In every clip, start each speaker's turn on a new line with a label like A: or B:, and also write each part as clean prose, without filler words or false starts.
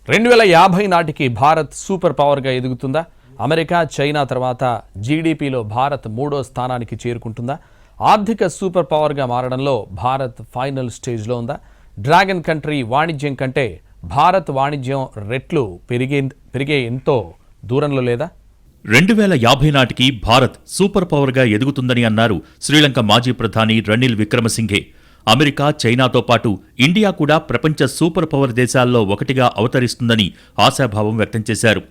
A: 2050 నాటికి Bharat super పవర్గా ఎదుగుతుందా? America, China తర్వాత జీడీపీలో భారత్ 3వ స్థానానికి చేరుకుంటుందా? ఆర్థిక సూపర్ పవర్గా మారడంలో భారత్ ఫైనల్ స్టేజ్లో ఉందా? డ్రాగన్ కంట్రీ వాణిజ్యం కంటే భారత్ వాణిజ్యం రెట్లు పెరిగే ఎంతో దూరంలో లేదా?
B: 2050 నాటికి భారత్ సూపర్ పవర్గా ఎదుగుతుందని అన్నారు శ్రీలంక మాజీ ప్రధాని రనిల్ విక్రమసింఘే. అమెరికా, చైనాతో పాటు ఇండియా కూడా ప్రపంచ సూపర్ పవర్ దేశాల్లో ఒకటిగా అవతరిస్తుందని ఆశాభావం వ్యక్తం చేశారు.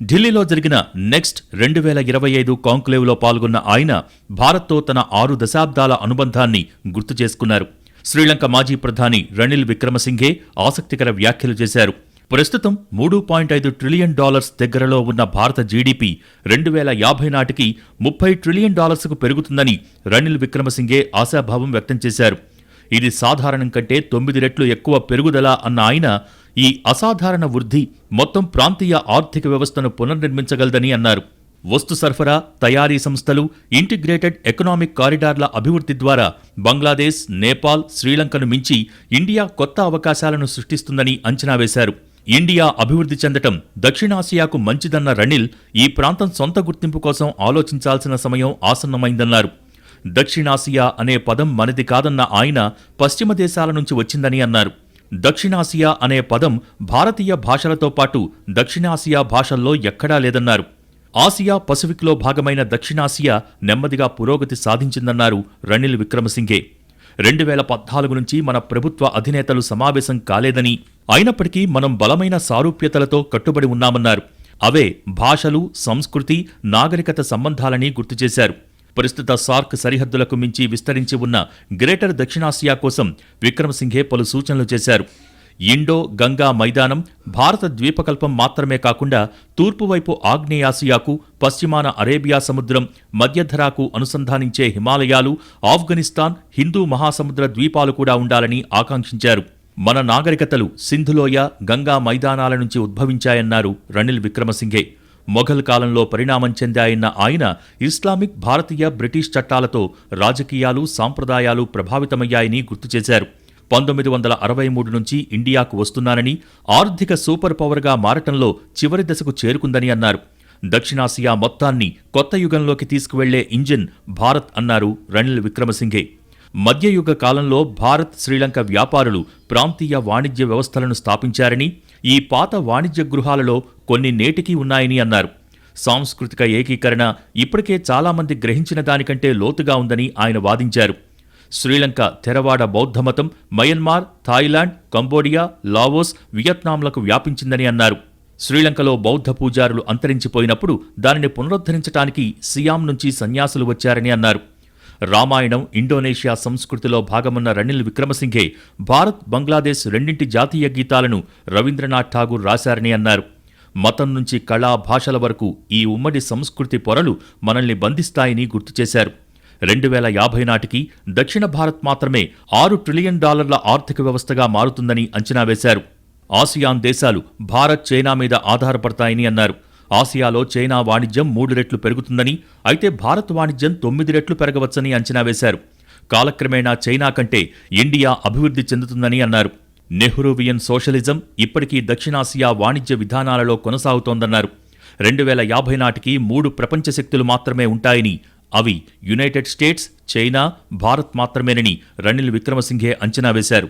B: ఢిల్లీలో జరిగిన నెక్స్ట్ 2025 కాంక్లేవ్లో పాల్గొన్న ఆయన భారత్తో తన 6 దశాబ్దాల అనుబంధాన్ని గుర్తు చేసుకున్నారు. శ్రీలంక మాజీ ప్రధాని రనిల్ విక్రమసింఘే ఆసక్తికర వ్యాఖ్యలు చేశారు. ప్రస్తుతం $3.5 ట్రిలియన్ దగ్గరలో ఉన్న భారత జీడీపీ 2050 నాటికి $30 ట్రిలియన్ పెరుగుతుందని రనిల్ విక్రమసింఘే ఆశాభావం వ్యక్తం చేశారు. ఇది సాధారణం కంటే 9 రెట్లు ఎక్కువ పెరుగుదల అన్న ఆయన ఈ అసాధారణ వృద్ధి మొత్తం ప్రాంతీయ ఆర్థిక వ్యవస్థను పునర్నిర్మించగలదని అన్నారు. వస్తు సరఫరా, తయారీ సంస్థలు, ఇంటిగ్రేటెడ్ ఎకనామిక్ కారిడార్ల అభివృద్ధి ద్వారా బంగ్లాదేశ్, నేపాల్, శ్రీలంకను మించి ఇండియా కొత్త అవకాశాలను సృష్టిస్తుందని అంచనా వేశారు. ఇండియా అభివృద్ధి చెందటం దక్షిణాసియాకు మంచిదన్న రనిల్ ఈ ప్రాంతం సొంత గుర్తింపు కోసం ఆలోచించాల్సిన సమయం ఆసన్నమైందన్నారు. దక్షిణాసియా అనే పదం మనది కాదన్న ఆయన పశ్చిమ దేశాల నుంచి వచ్చిందని అన్నారు. దక్షిణాసియా అనే పదం భారతీయ భాషలతో పాటు దక్షిణాసియా భాషల్లో ఎక్కడా లేదన్నారు. ఆసియా పసిఫిక్లో భాగమైన దక్షిణాసియా నెమ్మదిగా పురోగతి సాధించిందన్నారు రనిల్ విక్రమసింఘే. 2014 నుంచి మన ప్రభుత్వ అధినేతలు సమావేశం కాలేదని, అయినప్పటికీ మనం బలమైన సారూప్యతలతో కట్టుబడి ఉన్నామన్నారు. అవే భాషలు, సంస్కృతి, నాగరికత సంబంధాలని గుర్తు చేశారు. ప్రస్తుత సార్క్ సరిహద్దులకు మించి విస్తరించి ఉన్న గ్రేటర్ దక్షిణాసియా కోసం విక్రమసింఘే పలు సూచనలు చేశారు. ఇండో గంగా మైదానం భారత ద్వీపకల్పం మాత్రమే కాకుండా తూర్పువైపు ఆగ్నేయాసియాకు, పశ్చిమాన అరేబియా సముద్రం, మధ్యధరాకు అనుసంధానించే హిమాలయాలు, ఆఫ్ఘనిస్తాన్, హిందూ మహాసముద్ర ద్వీపాలు కూడా ఉండాలని ఆకాంక్షించారు. మన నాగరికతలు సింధులోయ, గంగా మైదానాల నుంచి ఉద్భవించాయన్నారు రనిల్ విక్రమసింఘే. మొఘల్ కాలంలో పరిణామం చెందాయన్న ఆయన ఇస్లామిక్, భారతీయ, బ్రిటిష్ చట్టాలతో రాజకీయాలు, సాంప్రదాయాలు ప్రభావితమయ్యాయని గుర్తు చేశారు. 1963 నుంచి ఇండియాకు వస్తున్నానని, ఆర్థిక సూపర్ పవర్గా మారటంలో చివరి దశకు చేరుకుందని అన్నారు. దక్షిణాసియా మొత్తాన్ని కొత్త యుగంలోకి తీసుకువెళ్లే ఇంజిన్ భారత్ అన్నారు రనిల్ విక్రమసింఘే. మధ్యయుగ కాలంలో భారత్, శ్రీలంక వ్యాపారులు ప్రాంతీయ వాణిజ్య వ్యవస్థలను స్థాపించారని, ఈ పాత వాణిజ్య గృహాలలో కొన్ని నేటికీ ఉన్నాయని అన్నారు. సాంస్కృతిక ఏకీకరణ ఇప్పటికే చాలామంది గ్రహించిన దానికంటే లోతుగా ఉందని ఆయన వాదించారు. శ్రీలంక థెరవాడ బౌద్ధమతం మయన్మార్, థాయిలాండ్, కంబోడియా, లావోస్, వియత్నాంలకు వ్యాపించిందని అన్నారు. శ్రీలంకలో బౌద్ధ పూజారులు అంతరించిపోయినప్పుడు దానిని పునరుద్ధరించడానికి సియాం నుంచి సన్యాసులు వచ్చారని అన్నారు. రామాయణం ఇండోనేషియా సంస్కృతిలో భాగమన్న రనిల్ విక్రమసింఘే భారత్, బంగ్లాదేశ్ రెండింటి జాతీయ గీతాలను రవీంద్రనాథ్ ఠాగూర్ రాశారని అన్నారు. మతం నుంచి కళా, భాషల వరకు ఈ ఉమ్మడి సంస్కృతి పొరలు మనల్ని బంధిస్తాయని గుర్తు చేశారు. 2050 నాటికి దక్షిణ భారత్ మాత్రమే $6 ట్రిలియన్ ఆర్థిక వ్యవస్థగా మారుతుందని అంచనా వేశారు. ఆసియాన్ దేశాలు భారత్, చైనా మీద ఆధారపడతాయని అన్నారు. ఆసియాలో చైనా వాణిజ్యం 3 రెట్లు పెరుగుతుందని, అయితే భారత్ వాణిజ్యం 9 రెట్లు పెరగవచ్చని అంచనా వేశారు. కాలక్రమేణా చైనా కంటే ఇండియా అభివృద్ధి చెందుతుందని అన్నారు. నెహ్రూవియన్ సోషలిజం ఇప్పటికీ దక్షిణాసియా వాణిజ్య విధానాలలో కొనసాగుతోందన్నారు. 2050 నాటికి 3 ప్రపంచ శక్తులు మాత్రమే ఉంటాయని, అవి యునైటెడ్ స్టేట్స్, చైనా, భారత్ మాత్రమేనని రనిల్ విక్రమసింఘే అంచనా వేశారు.